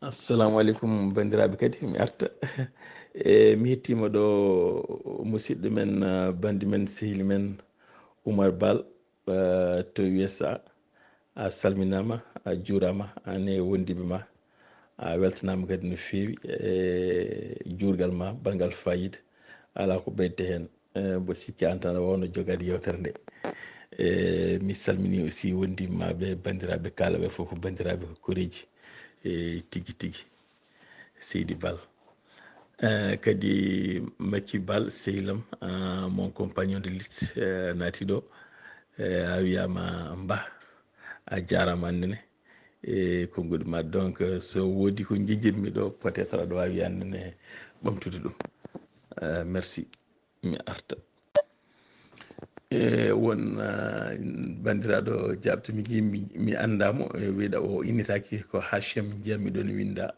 assalamu aleykum bandiraɓe kadi mi arta mi hettima ɗo musidɗo men bandi men sehili men Oumar Bal to USA a salminama a juurama ane wondiɓe ma a weltanama kadi no fewi juurgal ma banggal fayida ala ko ɓedde hen mbo sikki an tan a wawno jogade yewtere nde mi salmini aussi wondimaɓe bandiraɓe kalaɓe foof ko bandiraɓe ko koreji tigui tigui Seydi Bal kadi Makky Bal sehilam mon compagnon de lutte naati ɗo a wiyama Ba a jarama annene konngudi ma donc so wodi ko jejjitmi ɗo peut être aɗa wawi annene ɓamtude ɗum merci mi arta won bandiraɗo jabto mi ji mi andamo wiɗa o innitaki ko Hachem jiyammi ɗo ne winda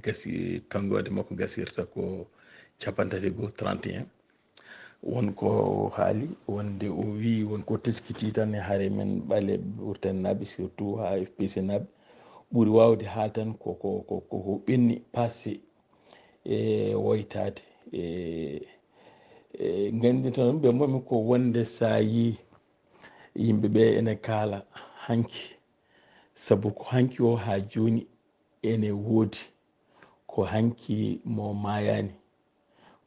gasi tongode makko gasirta ko 31 wonko haali wonde o wi wonko teskiti tan e haare men ɓale ɓurten naɓe surtout ha FPC naɓe ɓuuri wawde haal tan ko ɓenni passé e woytade gandi tan ɓe momi ko wonde sa yi yimɓeɓe ene kaala hanki saabu ko hanki o ha joni ene woodi ko hanki mo mayani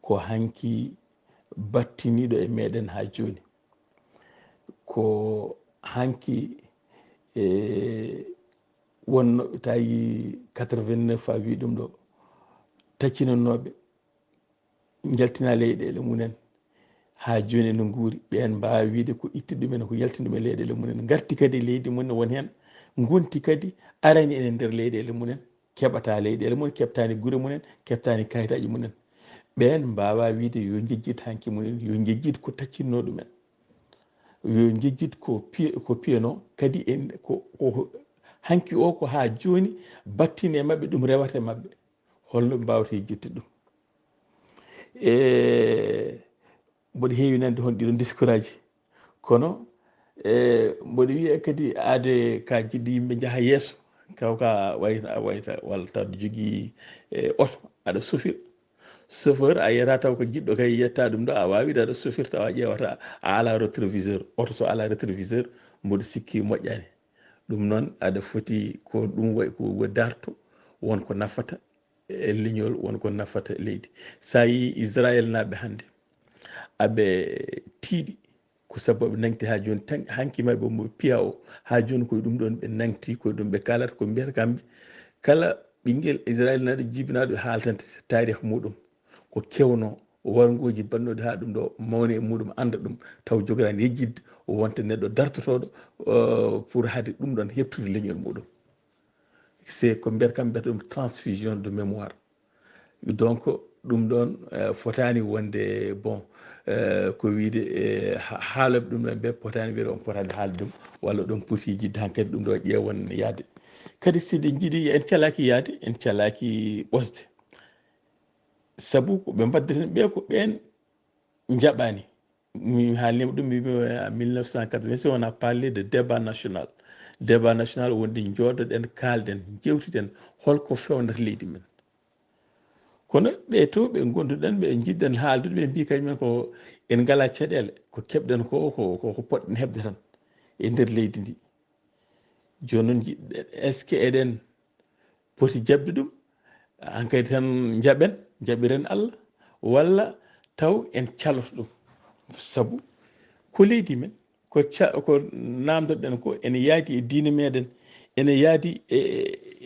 ko hanki battiniɗo e meɗen ha joni ko hanki wonno tawi 89 a wi ɗum ɗo taccinonoɓe jaltina leyɗele munen ha joni no guuri ɓen mbawi wiide ko itti ɗumen ko yaltina ɗumen leyɗele munen garti kadi leydi munen won hen gonti kadi arani enen nder leyɗele munen keɓata leyɗele mumen keɓtani guure munen keɓtani kayitaji munen ɓen mbawa wiide yo jejjid hanki mumen yo jejjid ko taccinno ɗumen yo jejjid ko piyano kadi en ko hanki o ko ha joni battine mabɓe ɗum rewata mabɓe holno ɓe mbawata jejjidde ɗum mboɗo heewi nande hon ɗiɗon discours aji kono mboɗo wiya kadi aade ka jiɗɗo yimɓe jaaha yeeso kawka wayta walla taw jogui oto aɗa sofira chauffeur a yiyata taw ko jiɗɗo kay yetta ɗum ɗo a wawi aɗa sofira taw a ƴewata a ala rétroviseur oto so ala rétroviseur mboɗo sikki moƴƴani ɗum noon aɗa foti ko ɗum way ko darto wonko nafata e leñol wonko nafata leydi sa yi Israël naɓe hannde aɓe tiiɗi ko sabu ɓe nangti ha joni tan hanki mabɓe mo piya o ha joni koye ɗum ɗon ɓe nangti koye ɗum ɓe kalata ko mbiyata kamɓe kala ɓinguel Israël naɗo jibinaɗo haaltante tarih muɗum ko kewno wargoji bannoɗi ha ɗum ɗo mawni e muɗum anda ɗum taw jogorani yejjidde wonta neɗɗo dartotoɗo pour haade ɗum ɗon heptude leñol muɗum c'est ko mbiyata kamɓe mbiyata ɗum transfusion de mémoire donc ɗum ɗon fotani wonde bon ko wiide haaloɓe ɗum ɗon ɓe potani wiide on potani haalde ɗum walla ɗon poti jidde hankkadi ɗum ɗo ƴeewon yaade kadi siɗen jiiɗi en calaki yaade en calaki ɓosde saabu ko ɓe mbaddaten ɓe ko ɓen jaɓani mi haalnima ɗum mi 1986 on a parlé de débat national wonde jooɗoɗen kalden jewtiden holko fewnata leydi men kono ɓe to ɓe gonduɗen ɓe jiɗɗen haaldude ɓe mbi kañumen ko en ngala caɗele ko keɓɗen ko poɗɗen heɓde tan e nder leydi ndi joni noon jiɗɗen est ce que eɗen poti jabde ɗum hankkadi tan jaɓiren Allah walla taw en caloto ɗum saabu ko leydi men ko namdoɗen ko ene yaadi e diine meɗen ene yaadi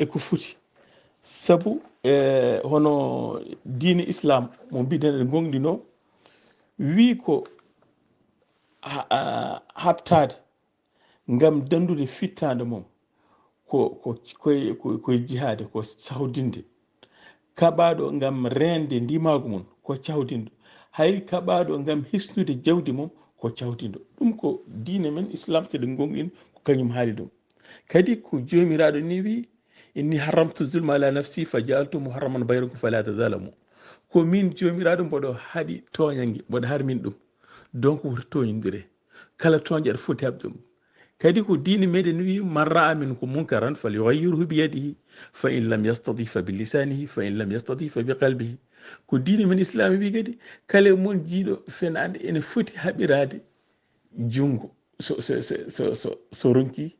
eko foti saabu hono diine islam mo mbiɗen e gonɗino wi ko habtade ngam dandude fittande mum koye jihade ko sawdinde kaɓaɗo ngam rende ndimagu mum ko cawdindo hay kaɓaɗo ngam hisnude jawdi mum ko cawdindo ɗum ko diine men islam seɗen gonɗin ko kañum haali ɗum kadi ko jomiraɗo ni wi inni haramtu zulma ala nafsi fa jaaltu muharraman bayrakum fala tazalamu ko min jomiraɗo mboɗo haɗi toñangue mboɗo harmin ɗum donc woto toñodire kala toñƴo aɗa foti haɓde ɗum kadi ko diine meɗen wi man ra'a minkum munkaran falyughayyirhu biyadihi fa in lam yastati fa bilisanihi fa in lam yastati fa biqalbihi ko diine men islam wi kadi kala mon jiiɗo fenade ene foti haɓirade jungo so ronki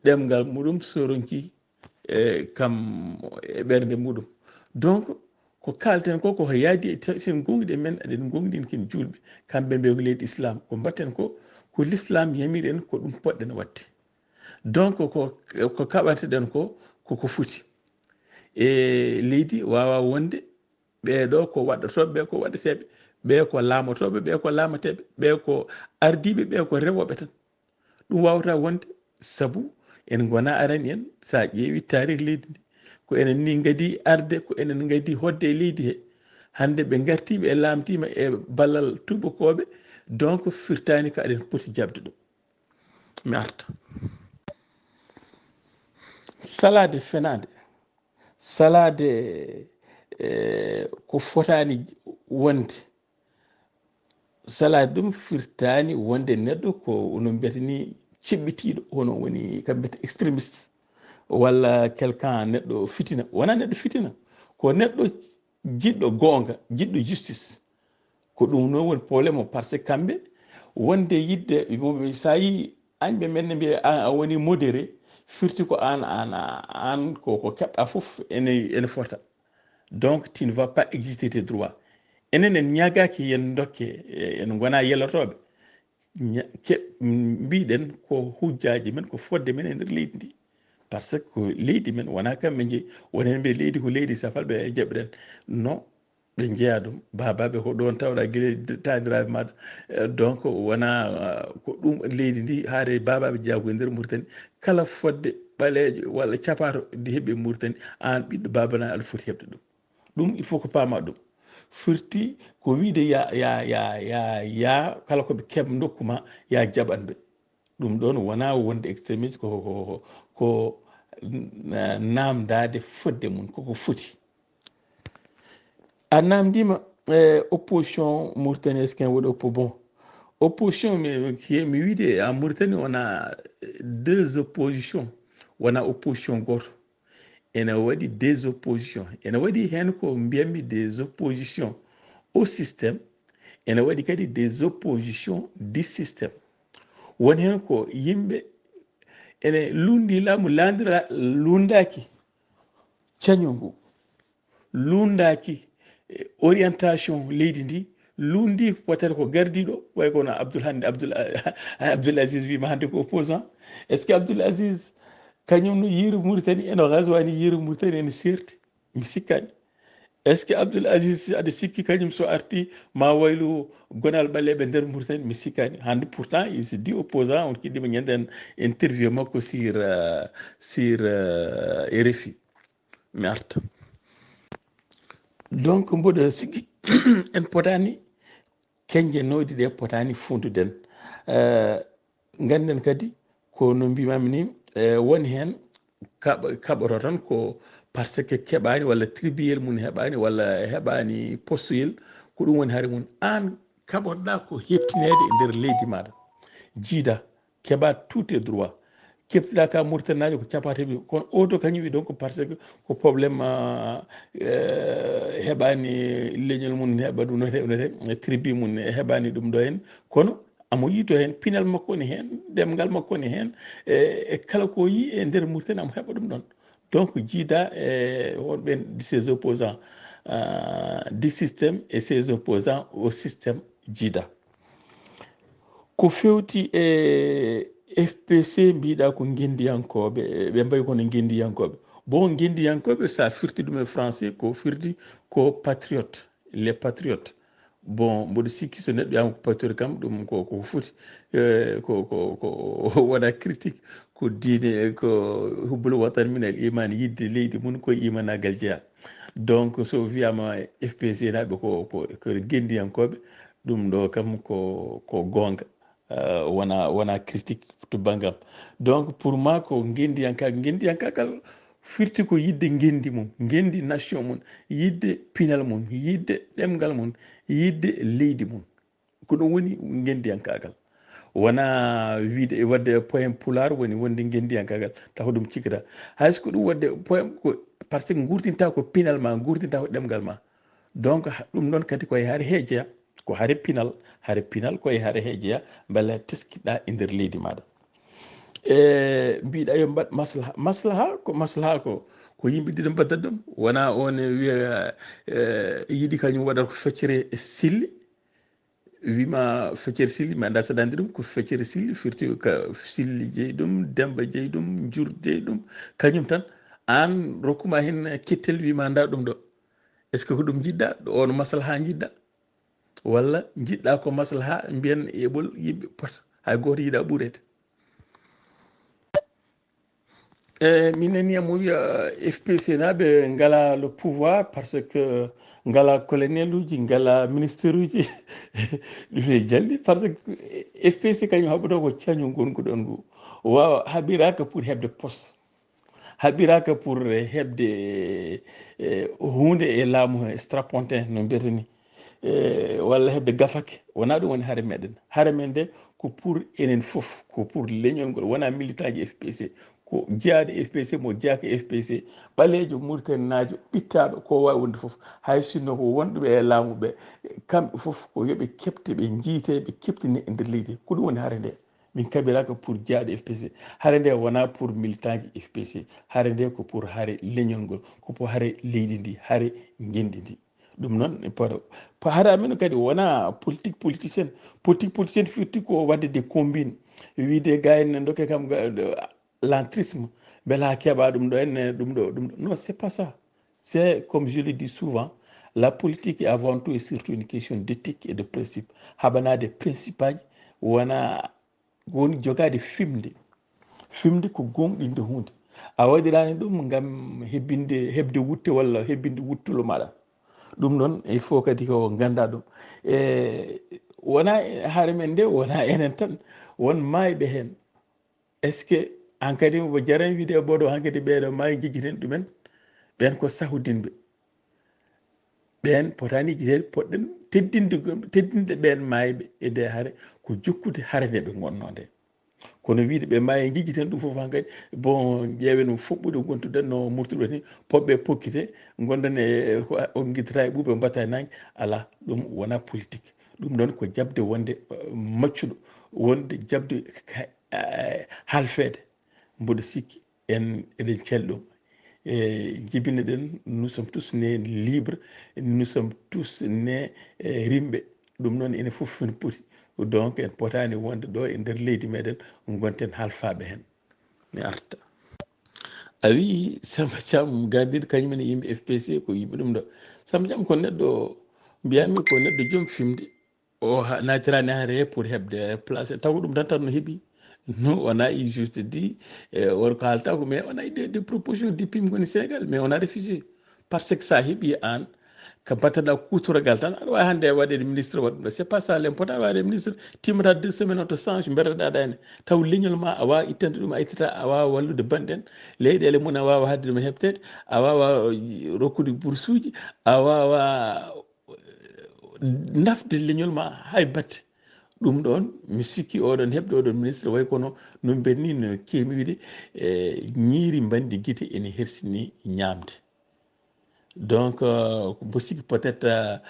ɗemgal muɗum so ronki kam e ɓernde muɗum. Donc ko kalten ko ko yaadi sen gonɗi men aɗen gonɗin ken julɓe kamɓe ɓe ko leydi islam ko mbatten ko l'islam yamiri en ko ɗum poɗɗen wadde. Donc ko kaɓanteɗen ko foti e leydi wawa wonde ɓeɗo ko waɗɗotoɓe ɓe ko waɗeteɓe ɓe ko laamotoɓe ɓe ko laamateɓe ɓe ko ardiɓe ɓe ko rewoɓe tan ɗum wawata wonde saabu en gona arani en sa ƴeewi tarik leydi ndi ko enen ni gadi arde ko enen gadi hodde e leydi he hande ɓe gartiɓe e lamtima e ballal tubakoɓe donc firtani ko aɗen poti jabde ɗum mi arta salade fenade salade ko fotani wonde salade ɗum firtani wonde neɗɗo ko no mbiyata ni ciɓɓitiɗo hono woni kamɓe extrémiste walla quelqu'un neɗɗo fitina wona neɗɗo fitina ko neɗɗo jiɗɗo goonga jiɗɗo justice ko ɗum noon woni probléme o par ce que kamɓe wonde yidde sa yi anɓe men ne mbiya a woni modéré firti ko an ko keɓɗa fof ene fota donc tu ne vas pas exister tes droits enen en ñagaki yen dokke en gona yelotoɓe mbiɗen ko hujjaji men ko fodde men e nder leydi ndi par ce que ko leydi men wona kamɓe jeeyi wonen mbiya leydi ko leydi safalɓe jaɓɓiɗen non ɓe jeeya ɗum babaɓe ko ɗon tawɗa guila taniraɓe maɗa donc wona ko ɗum leydi ndi haade babaɓe jeeya koye nder Mauritanie kala fodde ɓalejo walla capato nde heeɓi Mauritanie an ɓiɗɗo babana aɗa foti heɓde ɗum il faut ko pama ɗum firti ko wiide ya kala koɓe keɓ dokkuma ya jaɓanɓe ɗum ɗon wona wonde extrémiste ko namdade fodde mum koko foti a namdima opposition mauritanienne ken waɗi bon opposition mi wiide en Mauritanie on a deux oppositions wona opposition goto ene waɗi des oppositions ene waɗi hen ko mbiyatmi des oppositions au système ene waɗi kadi des oppositions du système woni hen ko yimɓe ene lundi laamu landira lundaki caño ngu lundaki orientation leydi ndi lundi peut-être ko gardiɗo way kono Abdoul Aziz wima hande ko opposant est ce que Abdoul Aziz kañum no yiiri Mauritanie eno gaswani yiiri Mauritanie ene serti mi sikkani est ce que Abdoul Aziz aɗa sikki kañum so arti ma waylu gonal ɓaleɓe nder Mauritanie mi sikkani hande pourtant il se dit opposant on kiɗɗima ñanden interview makko sur RFI mi arta donc mboɗo sikki en potani keñje nowdi ɗe potani funduden ganden kadi ko no mbimami ni woni hen kaɓoto tan ko par ce que keɓani walla tribuyel mum heɓani walla heɓani postoyel ko ɗum woni haare mum an kaɓotoɗa ko heptinede e nder leydi maɗa jiida keɓa tout tes droits keftiɗa ka Mauritanie ko capateɓe kono oto kañum wi donc par ce que ko probléme heɓani leñol mum heɓa ɗum no tribu mum heɓani ɗum ɗo hen kono amo yito hen pinal makko ne hen ɗemgal makko ne hen e kala ko yi e nder Mauritanie amo heɓa ɗum ɗon donc jiida e wonɓe ses opposants du système et ses opposants au système jiida ko fewti e FPC mbiɗa ko guindiyankoɓe ɓe mbayi kono guindiyankoɓe bon guindiyankoɓe sa firti ɗum e français ko firti ko patriote les patriotes bon mboɗo sikki so neɗɗo wiyama ko patriote kam ɗum ko foti ko wona critique ko diine ko hubbul watan min al iman yidde leydi mum koye imanagal jeeya donc so wiyama FPC naɓe ko guindiyankoɓe ɗum ɗo kam ko gonga wona critique to bangam donc pour moi ko guindiyankagal firti ko yidde gendi mum gendi nation mum yidde pinal mum yidde ɗemgal mum yidde leydi mum ko ɗum woni guindiyankagal wona wiide e wadde poème pular woni wonde gendiyankagal taw ɗum cikkata hayso ko ɗum wadde poème ko par ce que gurtinta ko pinal ma gurtinta ko ɗemgal ma donc ɗum noon kadi koye haare heejeya ko haare pinal koye haare heejeya beele teskiɗa e nder leydi maɗa e mbiɗa yo mbaɗ maslaha ko yimɓe ɗiɗo mbaddat ɗum wona on wiya yiiɗi kañum waɗata ko feccere silli wima feccere silli mi anda saɗa andi ɗum ko feccere silli firti ka silli jeeyi ɗum demba jeeyi ɗum jur jeeyi ɗum kañum tan an rokkuma hen kettel wima nda ɗum ɗo est ce que ko ɗum jiɗɗa on maslaha jiɗɗa walla jiɗɗa ko maslaha mbiyen eɓol yimɓe pota hay goto yiiɗa ɓuurede minen mo wiya FPC naɓe ngala le pouvoir parce que ngala colonel uji ngala ministére uji ɗum e jalli par ce que FPC kañum haɓata ko cañum gonkuɗon ngu wawa haɓiraka pour heɓde poste haɓiraka pour heɓde hunde e laamu strapontin no mbiyata ni walla heɓde gafake wona ɗum woni haare meɗen haare men nde ko pour enen foof ko pour leñol ngol wona militant ji FPC ko jeyaɗo FPC mo jeyaka FPC ɓalejo Mauritanie najo ɓittaɗo ko wawi wonde foof hay sinno ko wonɓe e laamu ɓe kamɓe foof ko yooɓe kepte ɓe jiite ɓe keptini e nder leydi ko ɗum woni haare nde min kaɓiraka pour jeyaɗo FPC haare nde wona pour militant ji FPC haare nde ko pour haare leñol ngol ko pour haare leydi ndi haare gendi ndi ɗum noon poto haare amen kadi wona politique firti ko wadde des combines wiide ga en dokke kam l'entrisme beela ha keeɓa ɗum ɗo enne ɗum ɗo non c'est pas ça c'est comme je le dis souvent la politique est avant tout et surtout une question d'éthique et de principe haɓanade principe aji wona woni jogade fimde ko gonɗinde hunde a waɗirani ɗum gam heɓde wutte walla hebbinde wuttulo maɗa ɗum noon il faut kadi ko ganda ɗum wona haare men nde wona enen tan won mayɓe hen est ce que hankadi mo jarani wiide boɗo hankadi ɓeɗo maayi jejjiten ɗumen ɓen ko sahudinɓe ɓen potani jitede poɗɗen teddinde ɓen mayɓe e nde haare ko jokkude haare nde ɓe gonno nde kono wiide ɓe maayi jejjiten ɗum foof hankadi bon ƴeewen fuɓɓude gontude no murtuɓe ni poɓɓe pokkite gondon on guiddata e ɓuuɓe mbatta e nangue ala ɗum wona politique ɗum ɗon ko jabde wonde maccuɗo wonde jabde halfede mboɗo sikki en eɗen celli ɗum jibina ɗen nous sommes tous nés libres nous sommes tous nés rimɓe ɗum noon ene foof ene poti donc en potani wonde ɗo e nder leydi meɗen gonten halfaɓe hen mi arta a wi Samba Thiam gardiɗo kañumen e yimɓe FPC ko yimɓe ɗum ɗo Samba Thiam ko neɗɗo mbiyami ko neɗɗo joom fimde o natirani haare pour heɓde place taw ɗum tan tan no heeɓi non on a eu juste dit on ko haalta ko mais on a eu des propositions depuis mi goni Sénégal mais on a refusé parce que sa heeɓi an ko mbatteɗa kutoragal tan aɗa wawi hande waɗede ministre waɗa ɗum c'est pas ça l'important aɗa waɗe ministre timmata 2 semaines o to change mbereɗaɗa ene taw leñol ma a wawa ittande ɗum a ittata a wawa wallude banɗen leyɗele mum a wawa hadde ɗum heɓtede a wawa rokkude bourse uji a wawa nafde leñol ma hay batte ɗum ɗon mi sikki oɗon heɓde oɗon ministre way kono no mbenni no kemi wiide ñiiri bandi guite ene hersini ñamde donc mbo sikki peut être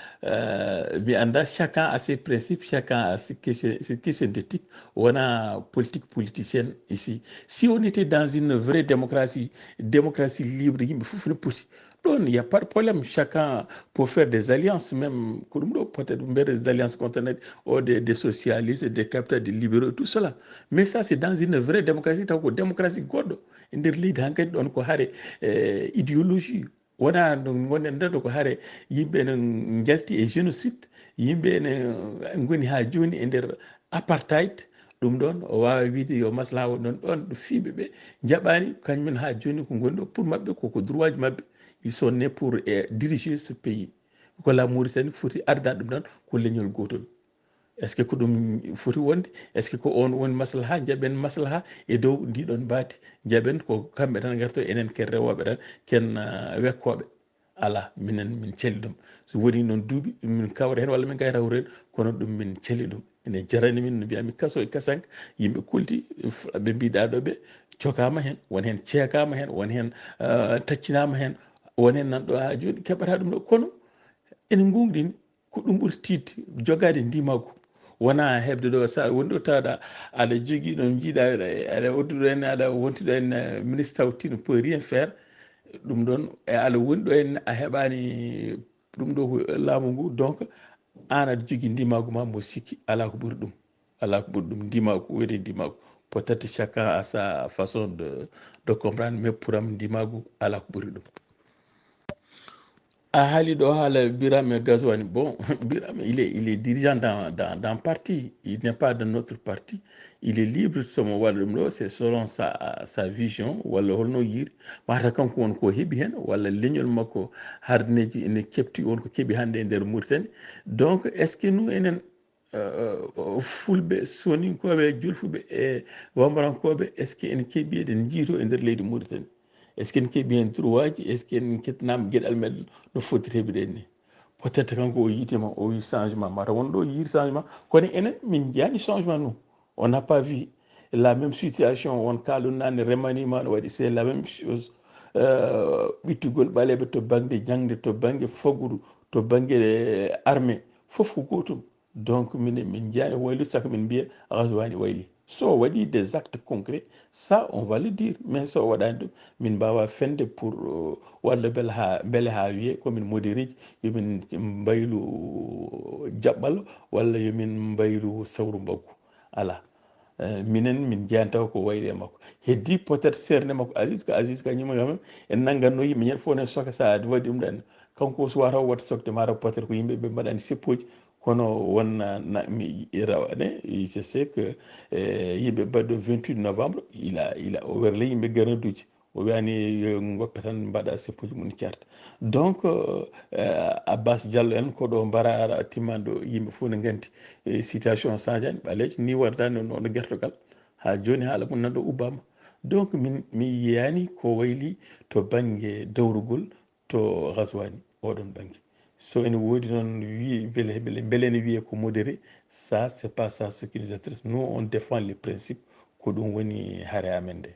mi anda chacun a ses principes chacun a ses questions d'éthique wona politique politicienne ici si on était dans une vraie démocratie libre yimɓe fof ne poti ɗon y a pas de problème chacun peut faire des alliances même ko ɗum ɗo peut être mbiyata des alliances contre des socialistes des capitalistes des libéraux tout cela mais ça c'est dans une vraie démocratie taw ko démocratie goɗɗo e nder leydi hankkadi ɗon ko haare idéologie wona no gonɗen nder ɗo ko haare yimɓe ene jalti e génocide yimɓe ene goni ha joni e nder apartheid ɗum ɗon o wawa wiide yo maslaha won ɗon ɗon ɗo fiiɓe ɓe jaɓani kañumen ha joni ko goni ɗo pour mabɓe koko droit ji mabɓe ils sont nés pour diriger ce pays ko la Mauritanie foti ardade ɗum tan ko leñol gotol est ce que ko ɗum foti wonde est ce que ko on woni maslaha jaɓen maslaha e dow ndiɗon baati jaɓen ko kamɓe tan garto enen ken rewoɓe tan ken wekkoɓe ala minen min celli ɗum so woni noon duuɓi min kawra hen walla min gayta hawre hen kono ɗum min celli ɗum ene jarani min no mbiyami kaso e kasanka yimɓe kulti ɓe mbiɗa ɗo ɓe jogama hen won hen ceekama hen won hen taccinama hen won hen nanɗo ha joni keɓata ɗum ɗo kono ene gungɗini ko ɗum ɓuuri tidde jogade ndimagu wona hebde ɗo sa woni ɗo tawɗa aɗa jogui ɗo jiiɗa aɗa odduɗo en aɗa wontiɗo en ministre taw ne peut rien faire ɗum ɗon e aɗa woni ɗo en a heɓani ɗum ɗo ko laamu ngu donc an aɗa jogui ndimagu ma mo sikki ala ko ɓuuri ɗum ala ko ɓuuri ɗum ndimagu wiyete ndimagu peut être chacun a sa façon de comprendre mais pour am ndimagu ala ko ɓuuri ɗum a haali ɗo haala Birame Gazouani bon Birame il est dirigeant dans parti il n'est pas de notre parti il est libre somo waɗa ɗum ɗo c'est selon sa vision walla holno yiri mata kanko won ko heeɓi hen walla leñol makko hardineji ene kepti wonko keeɓi hande e nder Mauritanie donc est ce que nous enen fulɓe soninkoɓe julfuɓe e wambarankoɓe est ce que en keeɓi eɗen jiito e nder leydi Mauritanie est ce que en keeɓi hen droit ji est ce que en kettanama gueɗal meɗen no foti heɓiɗen ni peut être kanko o yiitema o wi changement mata won ɗo yiiri changement kono enen min jiyani changement nous on n'a pas vu la même situation won kalɗum nane remanima no waɗi c'est la même chose ɓittugol ɓaleɓe to banggue jangde to banggue faggudu to banggue armée foof ko gotum donc min jiyani waylu saka min mbiya Ghazouani wayli so waɗi des actes concrets ça on va le dire mais so waɗani ɗum min mbawa fende pour walla beele ha wiye komin modéré ji yomin mbaylu jaɓɓal walla yomin mbaylu sawru mbaggu ala minen min jeyan taw ko wayli e makko heddi peut être serne makko Aziz kañum quand même en nagganno yimɓe ñande fof ne soka sa waɗi ɗum ɗan kanko suwa taw watta sokde mataw peut être ko yimɓe ɓe mbaɗani seppoji kono wonna mi rawane je sais que yimɓe mbaɗɗo 28 novembre il a o werle yimɓe garanduji o wiyani yo goppe tan mbaɗa seppuji mum carta donc Abbas Diallo en koɗo mbara timmanɗo yimɓe fof ne gandi situation change ani ɓalejo ni wardani no guertogal ha joni haala mum nanɗo ubbama donc mi yiyani ko wayli to banggue dawrugol to Ghazouani oɗon banggue so ene woodi noon wi beele ne wiye ko modéré ça c'est pas ça ce qui nous intéresse nous on défend les principes ko ɗum woni haare amen nde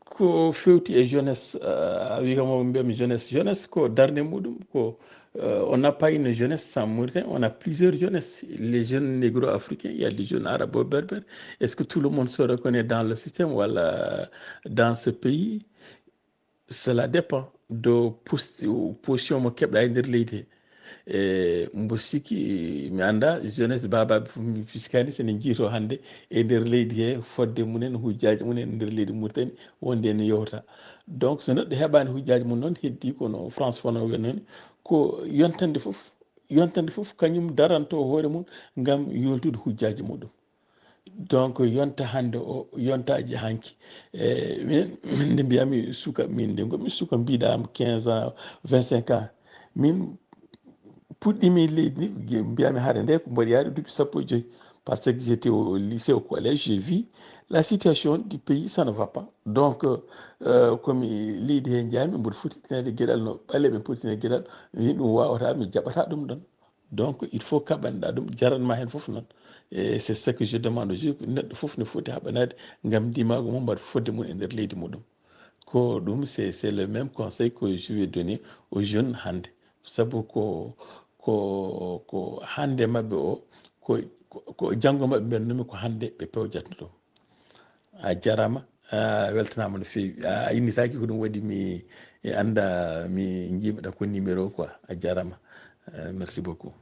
ko fewti e jeunesse a wi kam mbiyami jeunesse ko darde muɗum ko on n'a pas une jeunesse sans Mauritanie on a plusieurs jeunesses les jeunes négro-africains il y a les jeunes arabo-berbères est-ce que tout le monde se reconnaît dans le système wala dans ce pays cela dépend de position mo keɓɗa e nder leydi he mbo sikki mi anda jeunesse babaɓe fof mi fiskani sene jiito hande e nder leydi he fodde munen hujjaji munen e nder leydi Mauritanie wonde ne yewta donc so neɗɗo heɓani hujjaji mum noon heddi kono France fono wi noon ko yontande foof kañum daranto hoore mum gam yoltude hujjaji muɗum donc yonta hande o yontaji hanki min nde mbiyami suka min nde gomi suka mbiɗam 15 ans 25 ans min puɗɗimi leydi ni mbiyami haade nde ko mbaɗi yaade duuɓi sappo e joyyi par ce que j'étais au lycée au collège j'ai vu la situation du pays ça ne va pas donc komi leydi he jami mboɗo fotitinede gueɗal no ɓaleɓe fotitinede gueɗal min ɗum wawata mi jaɓata ɗum ɗon donc il faut kaɓanɗa ɗum jaranma hen foof noon et c'est ce que je demande aujourd'hui neɗɗo foof ne foti haɓanade gam ndimago mum mbaɗa fodde mum e nder leydi muɗum ko ɗum c'est le même conseil que je vais donner aux jeunes hande saabu ko hande mabɓe o ko janggo mabɓe mbiyatnomi ko hande ɓe pewjatno ɗum a jarama a weltanama no fewi a innitaki ko ɗum waɗi mi anda mi jiimaɗa ko numéro quoi a jarama merci beaucoup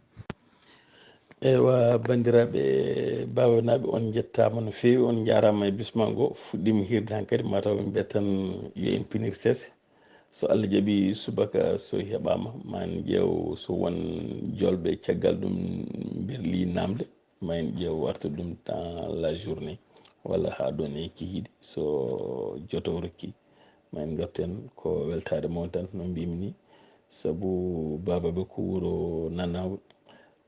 ewa bandiraɓe bawanaɓe on jettama no fewi on jarama e bisma ngo fuɗɗima hirde hankkadi mataw en mbiyat tan yo en pinir sese so Allah jaaɓi subaka so heɓama ma en ƴeew so won jolɓe caggal ɗum birli namde ma en ƴeew warta ɗum dans la journée walla ha ɗon e kihiɗe so joto rokki ma en garten ko weltade moon tan no mbimi ni saabu babaɓe ko wuuro nanawol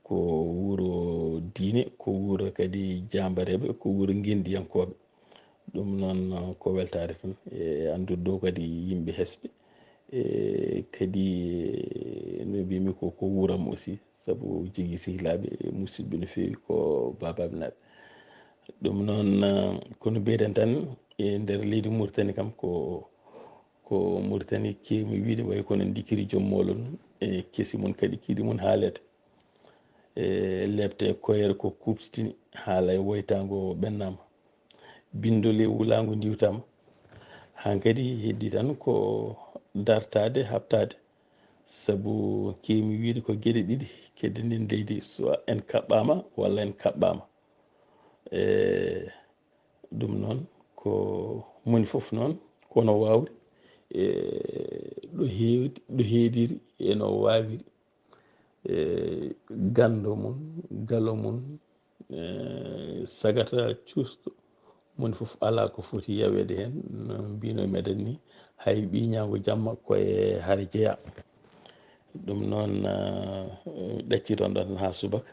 ko wuuro diine ko wuuro kadi jambareɓe ko wuuro guendiyankoɓe ɗum noon ko weltade tan e andude dow kadi yimɓe hesɓe kadi no mbimi ko wuuram aussi sabu jogii sehilaɓe musidɓe no feewi ko babaɓe naɓe. ɗum noon kono mbiyeten tan e nder leydi Mauritanie kam ko Mauritanie kewmi wiide way kono dikiri joom molon e kesi mum kadi kiiɗi mum haalede e lebte koyere ko kuɓtitini haala e woytago ɓennama bindole wulago ndiwtama hankadi heddi tan ko dartade habtade sabu kewmi wiide ko gueɗe ɗiɗi kedde nden leydi soit en kaɓɓama walla en kaɓɓama e ɗum noon ko moni foof noon kono wawri e ɗo heediri eno wawiri gando mum galo mum sagata cuusto moni foof ala ko foti yawede hen no mbino meɗen ni hay ɓiñago jamma koye haara jeeya ɗum noon ɗacciton ɗon ha subaka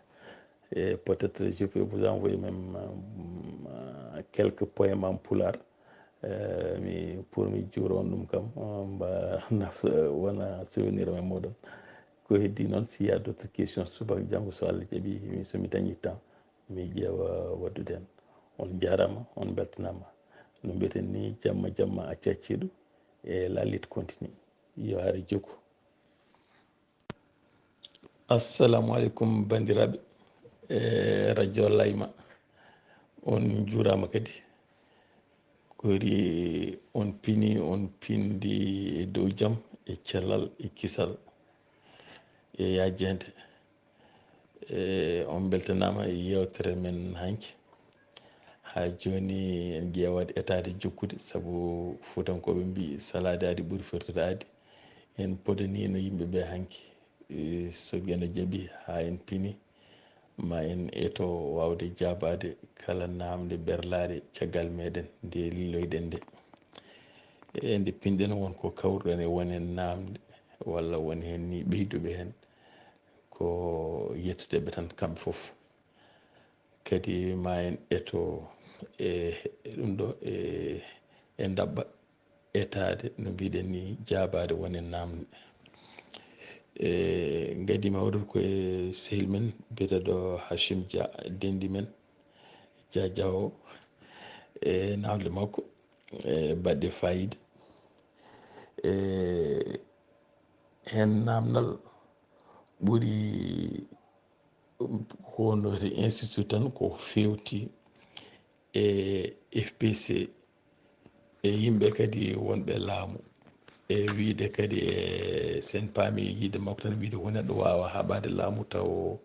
et peut-être je peux vous envoyer même quelques poèmes en pulaar pour mi juuron ɗum kam mba naf wona souvenir me moɗon ko heddi noon s'il y a d'autres questions subaka janggo so Allah jaaɓi somi dañi temps mi ƴeewa waddude hen on jarama on beltanama no mbiyeten ni jamma jamma acca acciɗo e la lutte continue yo haare jokku. Assalamu aleykum bandiraɓe radio Layma on juurama kadi kori on pini on pindi e dow jaam e cellal e kisal e yajjede on beltanama e yewtere men hanki ha joni en ƴewat etade jokkude saabu fuutankoɓe mbi salade adi ɓuuri fertude adi en podani no yimɓeɓe hanki so gueno jaaɓi ha en pini ma en eto wawde jabade kala namde berlade caggal meɗen nde lilloyɗen nde e nde pinɗen wonko kawruɗen e wonen namde walla won hen ni ɓeyduɓe hen ko yettudeɓe tan kamɓe foof kadi ma en eto ɗum ɗo e dabɓa etade no mbiɗen ni jabade wonen namde gadima waɗude koye sehil men biyeteɗo Hachim Dia dendi men Dia Diawo e nawle makko e baɗɗe fayida hen namdal ɓuuri honore institut tan ko fewti e FPC e yimɓe kadi wonɓe laamu e wiide kadi e sen paami yiide makko tan wiide ko neɗɗo wawa haɓade laamu taw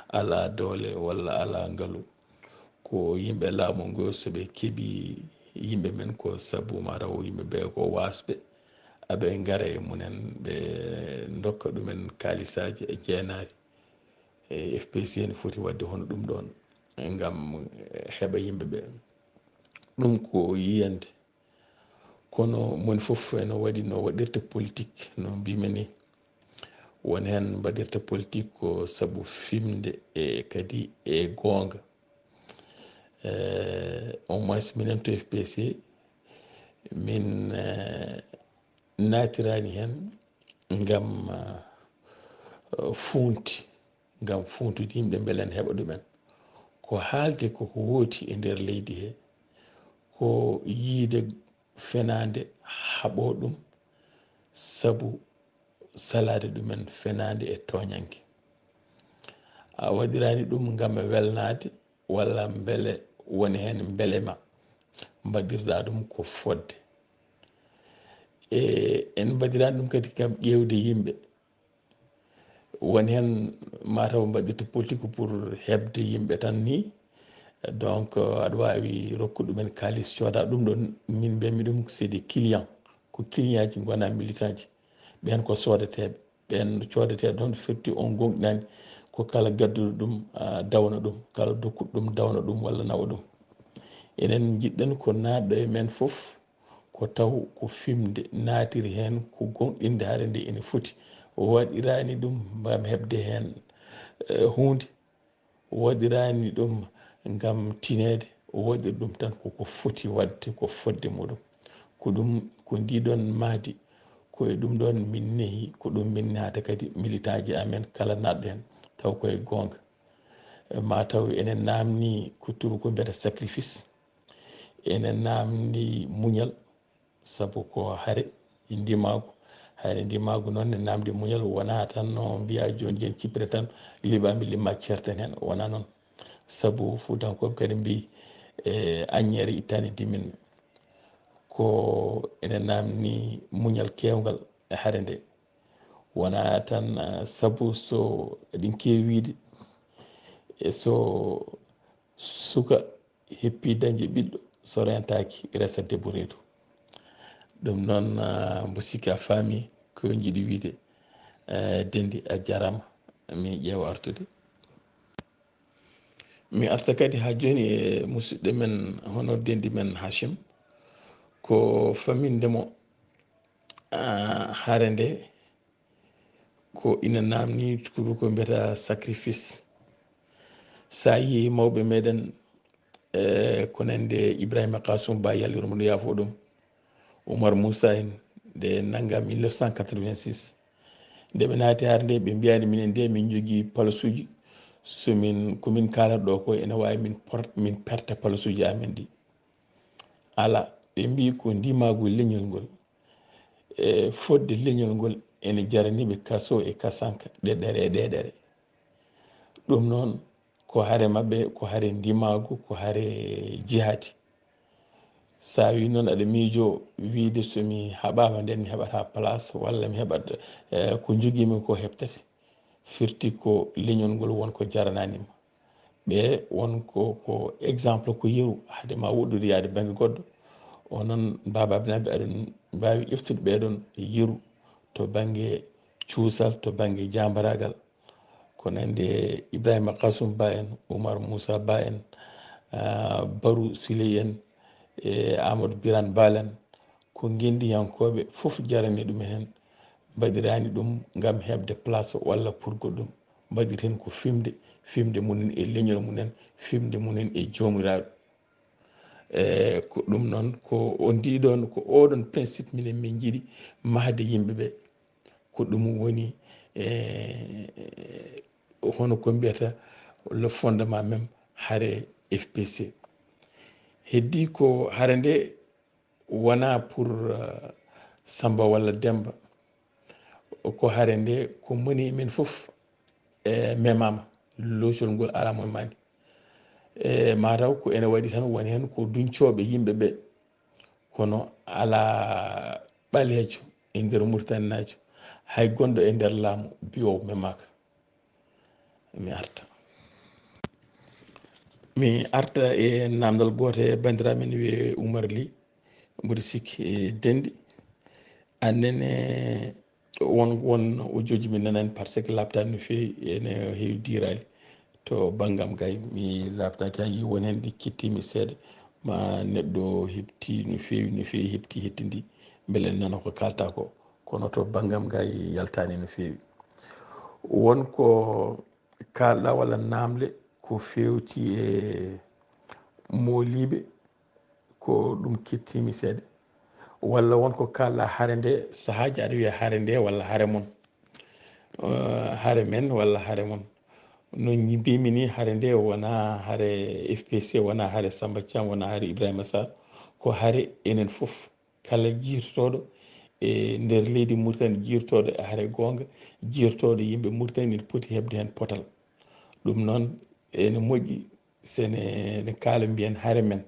ala doole walla ala ngaalu ko yimɓe laamu ngo soɓe keeɓi yimɓe men ko sabu mataw yimɓeɓe ko wasɓe aɓe gara e munen ɓe dokka ɗumen kalisaji e jeenari e FPC ne foti wadde hono ɗum ɗon gam heɓa yimɓeɓe ɗum ko yiyande kono moni foof ene waɗi no waɗirta politique no mbimeni won hen mbaɗirta politique ko saabu fimde e kadi e goonga au moins minen to FPC min natirani hen gam funti gam funtude yimɓe beelen heɓa ɗumen ko haalde koko wooti e nder leydi he ko yiide fenade haɓo ɗum sabu salade ɗumen fenade e toñanke a waɗirani ɗum gam welnade walla beele woni hen beelema mbaɗirɗa ɗum ko fodde en mbaɗirani ɗum kadi kam ƴewde yimɓe woni hen mataw mbaɗirta politique pour hebde yimɓe tan ni donc aɗa wawi rokkude ɗumen kalis cooda ɗum ɗon min mbiyami ɗum c'est des clients ko client ji gona militant ji ɓen ko sodateɓe ɓen codateɓe ɗon firti on gonɗinani ko kala gadduɗo ɗum dawna ɗum kala dokkuɗo ɗum dawna ɗum walla nawa ɗum enen jiɗɗen ko natɗo e men foof ko taw ko fimde natiri hen ko gonɗinde haade nde ene foti waɗirani ɗum mbam hebde hen hunde waɗirani ɗum gam tinede waɗir ɗum tan koko foti wadde ko fodde muɗum ko ɗum ko ndiɗon maadi koye ɗum ɗon min neehi ko ɗum min naata kadi militant ji amen kala natɗo hen taw koye gonga ma taw enen namni ko tubakoɓe mbiyata sacrifice, enen namdi muñal sabu ko haare ndimago. Haare ndimago noon ne namdi muñal, wona tan no mbiya joni joni cippire tan liɓami limma certen hen, wona noon. Sabu fuutankoɓe kadi mbi aññere ittani dimin, ko enen namni muñal kewgal e haare nde. Wona tan sabu so eɗin keewide so suka heppi dañde ɓiɗɗo so rentaki resa debbo reedu. ɗum noon mbo sikki a faami ko jiiɗi wiide. Dendi a jarama, mi ƴeewa artude. Mi arta kadi ha joni e musidɗo men hono dendi men Hachim, ko famindemo haare nde ko ina namni ko mbiyata sacrifice. Sa yi mawɓe meɗen ko nande Ibrahima Kasum Ba yalliromo ɗo yaafo ɗum, Oumar Moussa en nde nanga 1986 nde ɓe naati haare nde ɓe mbiyani minen nde min jogui palasuji, somin komin kalata ɗo ko ene wawi min perta palasuji amen ɗi. ala ɓe mbi ko ndimago leñol ngol fodde leñol ngol ene jaraniɓe kaso e kasanka ɗeɗere e ɗeɗere. ɗum noon ko haare mabɓe ko haare ndimago, ko haare jihadi. sa wi noon aɗa miijo wiide somi haɓama nden mi heɓata place walla mi heɓat ko joguimi ko heɓtete, firti ko leñol ngol wonko jarananima. ɓe wonko ko exemple ko yeru hade ma woɗɗude yaade banggue goɗɗo. onon baba abinaɓe aɗon mbawi ƴeftude ɓeɗon yeru to banggue cuusal, to banggue jambaragal, ko nande Ibrahima Kasum Ba en, Oumar Moussa Ba en, Barou Siley en, e Amadou Birane Bal en, ko guendiyankoɓe foof jarani ɗum hen. mbaɗirani ɗum gam hebde place walla pour goɗɗum, mbaɗiri hen ko fimde munen e leñol munen, fimde munen e jomiraɗo. ko ɗum noon ko on ndiɗon ko oɗon principe minen min jiiɗi mahde yimɓeɓe, ko ɗum woni hono ko mbiyata le fondement même haare FPC. heddi ko haare nde wona pour Samba walla Demba, ko haare nde ko moni men foof memama, losol ngol ala mo mani. mataw ko ene waɗi tan woni hen ko duñcoɓe yimɓeɓe, kono ala ɓalejo e nder Mauritanie hay gonɗo e nder laamu biyowo memaka. mi arta e namdal goto e bandiraɓe men wiye Oumar Ly, mboɗo sikki Dendi. annene won ujoji mi nanani par ce que labtani no fewi ene heewi dirali to banggam gay mi labtaki ha yi won hen ɗi kettimi seeɗa, ma neɗɗo hepti no fewi no fewi, hepti hettidi beele nana ko kalta ko, kono to banggam gay yaltani no fewi. wonko kalɗa walla namde ko fewti e mooliɓe ko ɗum kettimi seeɗa, walla wonko kalɗa haare nde sahaji aɗa wiya haare nde walla haare mon, haare men walla haare mon. no mbimi ni haare nde wona haare FPC, wona haare Samba Thiam, wona haare Ibrahima Sall, ko haare enen foof, kala jirtoɗo e nder leydi Mauritanie, jirtoɗo e haare gonga, jirtoɗo yimɓe Mauritanie ne poti hebde hen potal. ɗum noon ene moƴƴi sene kaala mbiyen haare men,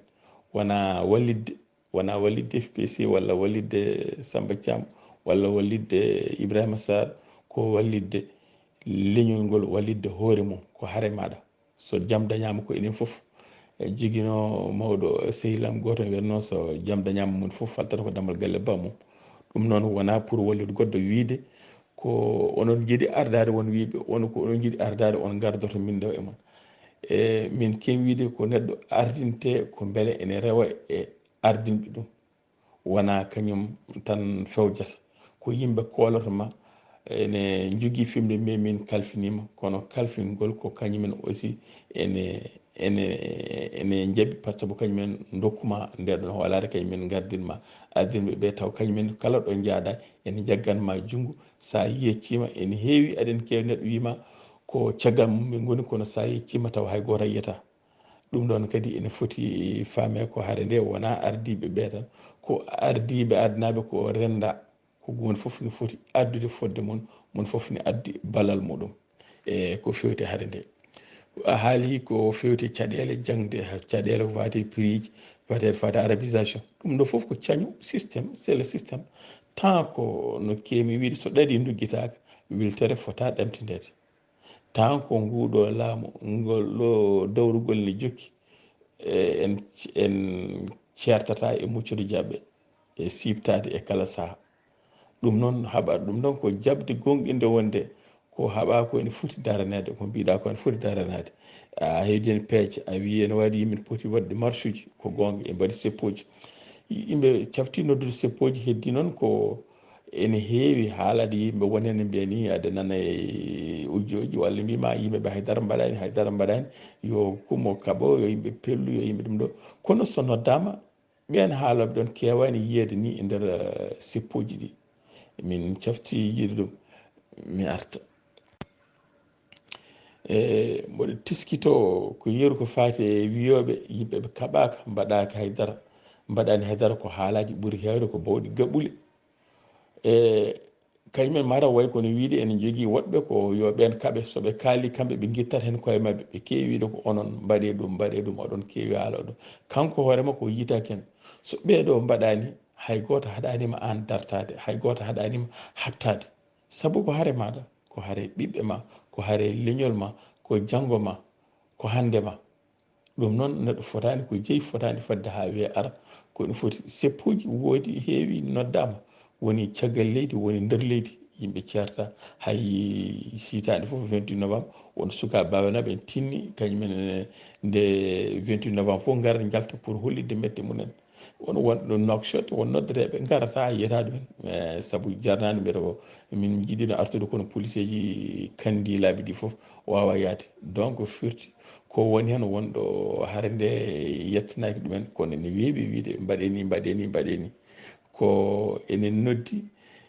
wona wallidde FPC walla wallidde Samba Thiam walla wallidde Ibrahima Sall, ko wallidde leñol ngol, wallidde hoore mum, ko haare maɗa. so jaam dañama ko enen foof jiguino mawɗo sehilam goto wiyata noon, so jaam dañama mum foof faltata ko dammal galle ba mum. ɗum noon wona pour wallude goɗɗo wiide ko onon jiiɗi ardade won wiiɓe on ko onon jiiɗi ardade on gardoto min ɗo e mon. min kewi wiide ko neɗɗo ardinte ko beele ene rewa e ardinɓe ɗum, wona kañum tan fewjata, ko yimɓe kolata ma ene jogui fimde mbi min kalfinima, kono kalfingol ko kañumen aussi ene jaaɓi par ce que kañumen dokkuma ndeɗon hoolare, kañumen gardinma ardinɓe ɓe, taw kañumen kala ɗo jaaɗa ene jagganma junggo. sa yeccima ene heewi eɗen kewi neɗɗo wima ko caggal mum ɓe goni kono sa yeccima taw hay goto yiyata ɗum ɗon kadi ene foti faame ko haare nde wona ardiɓe ɓe tan ko ardiɓe adnaɓe ko renda ko woni foof ne foti addude fodde mum mon foof ne addi ballal muɗum e ko fewti haare nde a haali ko fewti caɗele jangde caɗele ko fati prix ji fati arabisation ɗum ɗo foof ko cañu systéme c'est le systéme tant ko no kemi wiide so ɗaɗi duggitaka wiltere fota ɗamtidede tant ko nguɗo laamu ngol ɗo dawrugol ne jokki en certata e muccude jaɓɓe e sibtade e kala saaha ɗum noon haɓa ɗum ɗon ko jabde gonɗinde wonde ko haɓa ko ene foti daranede ko mbiɗa ko ene foti daranade a heedi hen peeje a wi ene waɗi yimɓe poti waɗde marche uji ko gonga e mbaɗi seppoji yimɓe cafti noddude seppoji heddi noon ko ene heewi haalade yimɓe wonene mbiyani aɗa nana e ujjoji walla mbima yimɓeɓe haydara mbaɗani yo kumo kaɓo yo yimɓe pellu yo yimɓe ɗum ɗo kono so noddama ɓen haaloɓe ɗon kewani yiyede ni e nder seppoji ɗi min cafti yiide ɗum mi arta mboɗo tiskito ko yeru ko fati e wiyoɓe yimɓeɓe kaɓaka mbaɗaki haydara mbaɗani haydara ko haalaji ɓuuri hewde ko bawɗi gaɓɓule kañumen mataw way kono wiide ene jogui woɗɓe ko yo ɓen kaaɓe soɓe kaali kamɓe ɓe guittat hen koye mabɓe ɓe kewi wiide ko onon mbaɗe ɗum oɗon kewi haala ɗum kanko hoorema ko yitaki hen so ɓeeɗo mbaɗani hay goto haɗanima an dartade hay goto haɗanima habtade saabu ko haare maɗa ko haare ɓiɓɓe ma ko haare leñol ma ko janggo ma ko hande ma ɗum noon neɗɗo fotani ko jeeyi fotani fadde ha wiye ara kono foti seppuji woodi heewi noddama woni caggal leydi woni nder leydi yimɓe ceerta hay sitade foof 28 novembre won sukaɓe bawanaɓe en tinni kañumen nde 28 novembre fof gara jalta pour hollidde mette munen won wonɗo nokshot won noddeteɓe garata yiyata ɗumen saabu jarnani mbiyata ko min jiiɗino artude kono police ji kandilaɓe ɗi foof wawa yaade donc firti ko woni hen wonɗo haare nde yettanaki ɗumen kono ene weeɓi wiide mbaɗeni ko enen noddi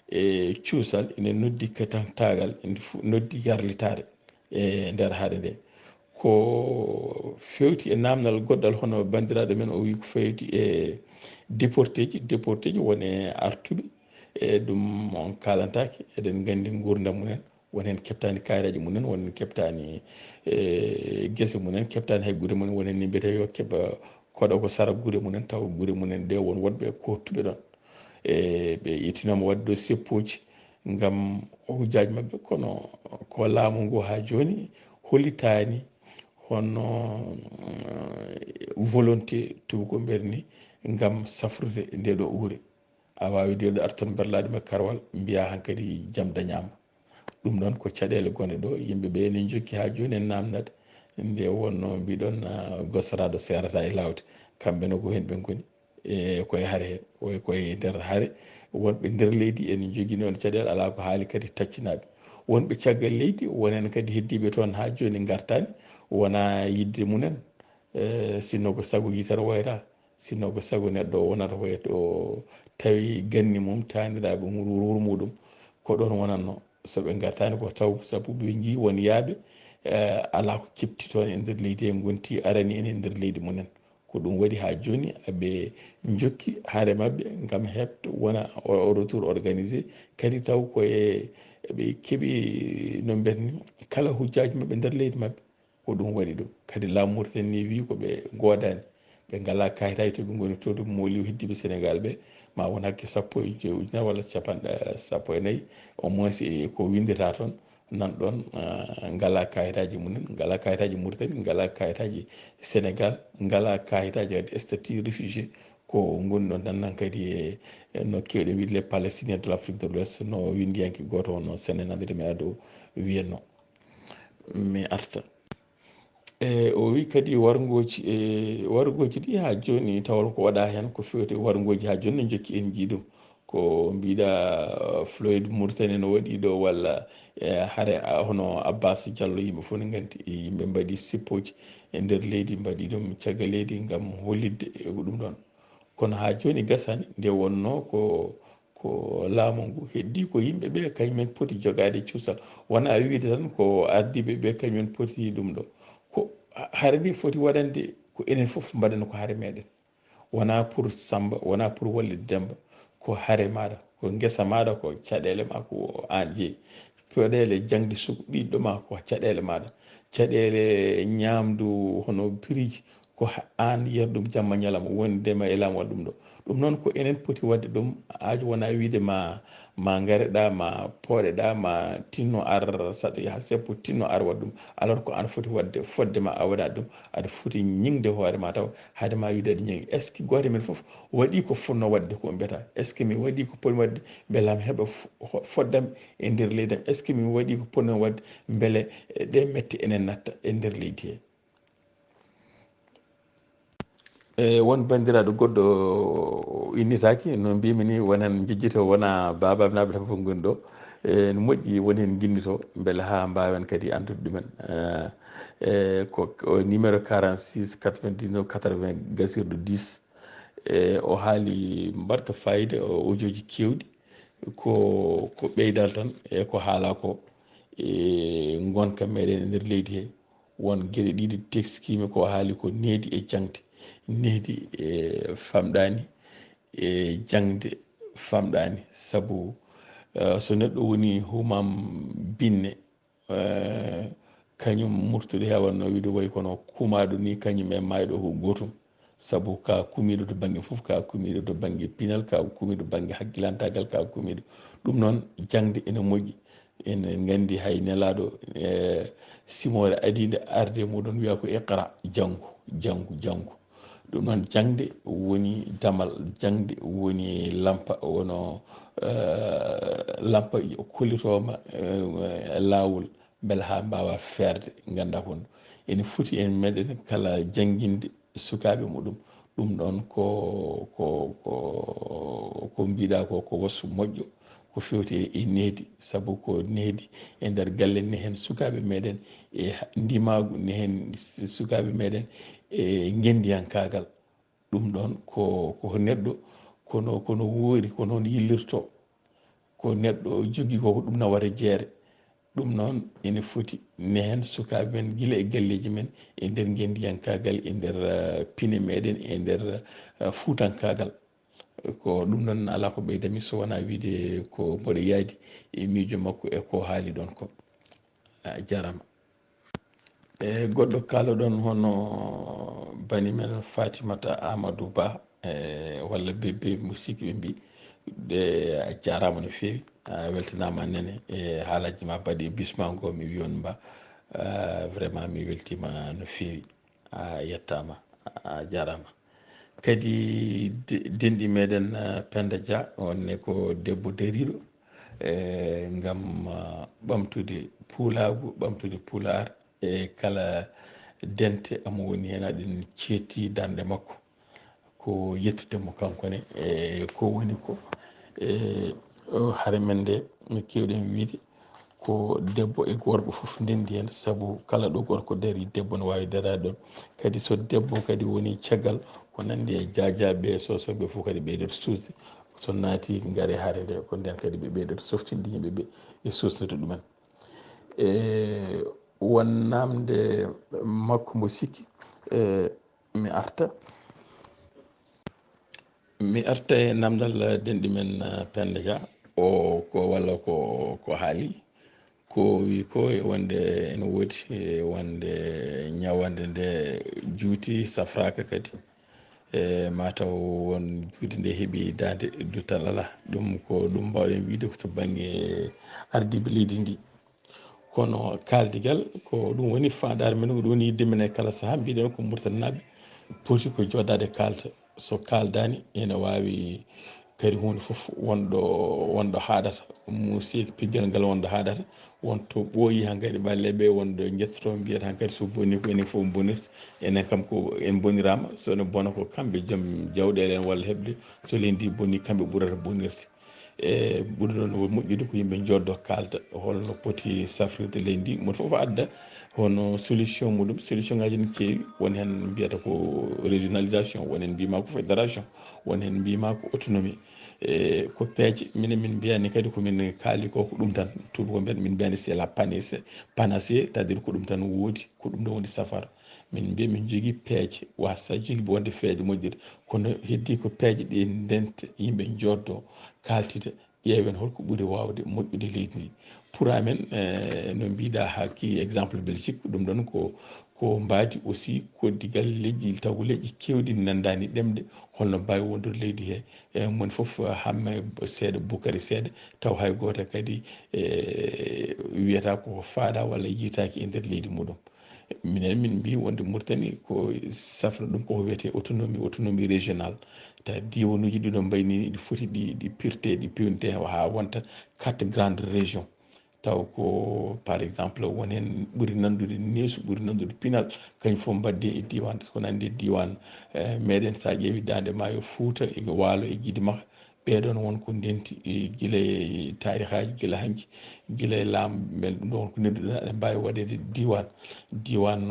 e cuusal enen noddi katantagal ene noddi yarlitare e nder haade nde ko fewti e namdal goɗɗal hono bandiraɗo men o wi ko fewti e déporté ji woni artuɓe e ɗum on kalantaki eɗen gandi gurdam mumen won hen keptani kayitaji mumen won hen keptani guese mumen keptani hay guure mumen won hen ni mbiyete yo keeɓa koɗo ko sara guure mumen taw guure mumen nde won woɗɓe kottuɓe ɗon ɓe yettinoma wadde ɗo seppoji gam hujjaji mabɓe kono ko laamu ngu ha joni hollitani hono volonté tubakoɓe mbiyata ni gam safrude nde ɗo uure a wawi ndeɗo artan berlaɗum e karwal mbiya hankkadi jaam dañama ɗum ɗon ko caɗele gone ɗo yimɓeɓe ene jokki ha joni en namdade nde wonno mbiɗon gosaraɗo serata e lawde kamɓene ko hen ɓe goni e koye haare he koye nder haare wonɓe nder leydi ene jogui noon caɗele ala ko haali kadi taccinaɓe wonɓe caggal leydi wonen kadi heddiɓe toon ha joni gartani wona yidde munen sinno ko saago yitere woyata sinno ko saago neɗɗo wonata woyto tawi ganni mum taniraɓe wuuro muɗum ko ɗon wonanno soɓe gartani ko taw saabu ɓe jii won yaaɓe ala ko kepti toon e nder leydi en gonti arani en e nder leydi munen ko ɗum waɗi ha joni aɓe jokki haare mabɓe gam hebto wona retour organisé kadi taw koye ɓe keeɓi no mbiyatni kala hujjaji mabɓe nder leydi mabɓe ko ɗum waɗi ɗum kadi laamu Mauritanie ni wi koɓe godani ɓe ngala kayitaji to ɓe goni to ɗum mooli heddiɓe Sénégal ɓe ma won hakke sappo e joyi ujunere walla capanɗe sappo e nayyi au moins ko windata toon nanɗon ngala kayitaji munen ngala kayitaji Mauritanie ngala kayitaji Sénégal ngala kayitaji kadi statut réfugié ko goni ɗon nan kadi no kewɗe wiide les Palestiniens de l'Afrique de l'Ouest no windiyanke goto wonno Séné Nadiri Ado wiyanno mi arta o wi kadi wargoji ɗi ha joni tawon ko waɗa hen ko fewti wargoji ha joni no jokki en jiiɗum ko mbiɗa Floyd Mauritanie no waɗi ɗo walla haare hono Abbas Diallo yimɓe fof ne gandi yimɓe mbaɗi sippoji e nder leydi mbaɗi ɗum caggal leydi gam hollidde e ɗum ɗon kono ha joni gasani nde wonno ko ko laamu ngu heddi ko yimɓe ɓe kañumen poti jogade cuusal wona wiide tan ko ardiɓe ɓe kañumen poti ɗum ɗo ko hare ni foti waɗande ko enen fof mbaɗana ko haare meɗen wona pour samba wona pour wallude demba ko haare maɗa ko guesa maɗa ko caɗele ma ko an jeeyi peɗele jangde suku ɓiɗɗo ma ko caɗele maɗa caɗele ñamdu hono piriji ko an yiyata ɗum jamma ñalama wondema e laamu waɗa ɗum ɗo ɗum noon ko enen poti wadde ɗum aajo wona wiide ma gareɗa ma pooɗeɗa ma tinno ar saɗa yaha seppo tinno ar waɗa ɗum alors ko an foti wadde fodde ma a waɗa ɗum aɗa foti ñingde hoore ma taw haade ma wiide aɗa ñingi est ce que goto men foof waɗi ko fonno wadde ko mbiyata est ce que mi waɗi ko poti wadde beele am heeɓa foddam e nder leydi am est ce que mi waɗi ko ponno wadde beele ɗe mette enen natta e nder leydi he won bandiraɗo goɗɗo innitaki no mbimi ni wonen jejjito wona babam naɓe tan fof goni ɗo no moƴƴi woni hen guinnito beele ha mbawen kadi andude ɗumen ko numéro 46 99 80 gasirɗo 10 o haali mbaɗka fayida audio ji kewɗi ko ɓeydal tan e ko haala ko e gonka meɗen e nder leydi he won gueɗe ɗiɗi teskimi ko haali ko needi e jangde needi e famɗani e jangde famɗani saabu so neɗɗo woni humam binne kañum murtude hewanno wiide way kono kumaɗo ni kañum e mayɗo ko gotum saabu ka kumiɗo to banggue foof ka kumiɗo to banggue pinal ka kumiɗo banggue haqqilantagal ka kumiɗo ɗum noon jangde ene moƴƴi ene gandi hay nelaɗo simore adide arde muɗon wiya ko iqra janggu janggu janggu ɗum noon jangde woni damal jangde woni lampa wono lampa kollitoma lawol beele ha mbawa ferde ganda kon ene foti en meɗen kala jangguinde sukaɓe muɗum ɗum ɗon ko mbiɗa ko wassu moƴƴo ko fewti e needi saabu ko needi e nder galle ne hen sukaɓe meɗen e ndimagu ne hen sukaɓe meɗen e gendiyankagal ɗum ɗon ko neɗɗo kono woori ko noon yillirto ko neɗɗo jogui ko ɗum nawata jeere ɗum noon ene foti ne hen sukaɓe men guila e galleji men e nder gendiyankagal e nder piine meɗen e nder fuutankagal ko ɗum noon ala ko ɓeydami so wona wiide ko mboɗo yaadi e miijo makko e ko haali ɗon ko jarama e goɗɗo kaloɗon hono bani men fatimata amadou ba walla bébé musiki ɓe mbi ɗe a jarama no fewi a weltanama nene e haalaji ma mbaɗi e bisma ngo mi wi on mba vraiment mi weltima no fewi a yettama a jarama kadi denɗi meɗen Penda Dia onne ko debbo dariɗo gam ɓamtude puulagu ɓamtude puular e kala dente amo woni hen aɗen cetti darde makko ko yettudemo kankone e ko woni ko haare men nde no kewɗen wiide ko debbo e gorko foof ndendi hen saabu kala ɗo gorko daari debbo no wawi darade ɗon kadi so debbo kadi woni caggal ko nandi e jajaɓe sosoɓe fof kadi ɓeydoto susde so naati gaare haare nde ko nden kadi ɓe ɓeydoto softinde yimɓeɓe e susnata ɗumen won namde makko mo sikki mi arta e namdal denɗi men Penda Dia o ko walla ko haali ko wi ko e wonde ene woodi wonde ñawande nde juuti safraka kadi mataw won juude nde heeɓi dande duttal ala ɗum ko ɗum mbawɗen wiide to banggue ardiɓe leydi ndi kono kaldigal ko ɗum woni fandare men ko ɗum woni yidde men e kala saaha mbiɗen ko murtannaɓe poti ko joddade kalta so kaldani ene wawi kadi hunde foof wonɗo haɗata musique pigguel ngal wonɗo haɗata wonto ɓooyi hankkadi ɓalleɓe wonɗo jettoto mbiyata hankkadi so bonni ko enen foof bonirta enen kam ko en bonirama sono bona ko kamɓe joom jawɗele en walla heɓde so leydi ndi bonni kamɓe ɓurrata bonirde e ɓuri noon moƴƴude ko yimɓe joddo kalda holno poti safrirde leydi ndi moto foof adda hono solution muɗum solution ngaji ne keewi won hen mbiyata ko régionalisation won hen mbima ko fédération won hen mbima ko autonomie ko peeje minen min mbiyani kadi komin kaali ko ɗum tan tubago mbiyan min mbiyani c'est la panacée c'est à dire ko ɗum tan woodi ko ɗum ɗo woni safara min mbiya min jogui peeje wasa jogui wonde feeje moƴƴude kono heddi ko peeje ɗe ndenta yimɓe joddo kaltida ƴeewen holko ɓuuri wawde moƴƴude leydi ndi pour amen no mbiɗa hakki exemple Belgique ɗum ɗon ko mbadi aussi koddigal leƴƴi taw ko leƴƴi kewɗi nandani ɗemɗe holno mbawi wondur leydi he mon foof hamme seeɗa bukari seeɗa taw hay goto kadi wiyata ko faaɗa walla yitaki e nder leydi muɗum minen min mbi wonde Mauritanie ko safra ɗum koko wiyete autonomie régional ta diwanuji ɗiɗo mbayni ɗi foti ɗi pirte ɗi pewnite ha wonta 4 grandes régions taw ko par exemple won hen ɓuuri nandude neesu ɓuuri nandude pinal kañum fof mbadde e diwan ko nandi e diwan meɗen sa ƴeewi dande maayo Fouta e Waalo e Guidimaha ɓeɗon wonko ndenti guila e tarihaji guila hanki guila e laamu men ɗum ɗo wonko nedduɗa aɗa mbawi waɗede diwan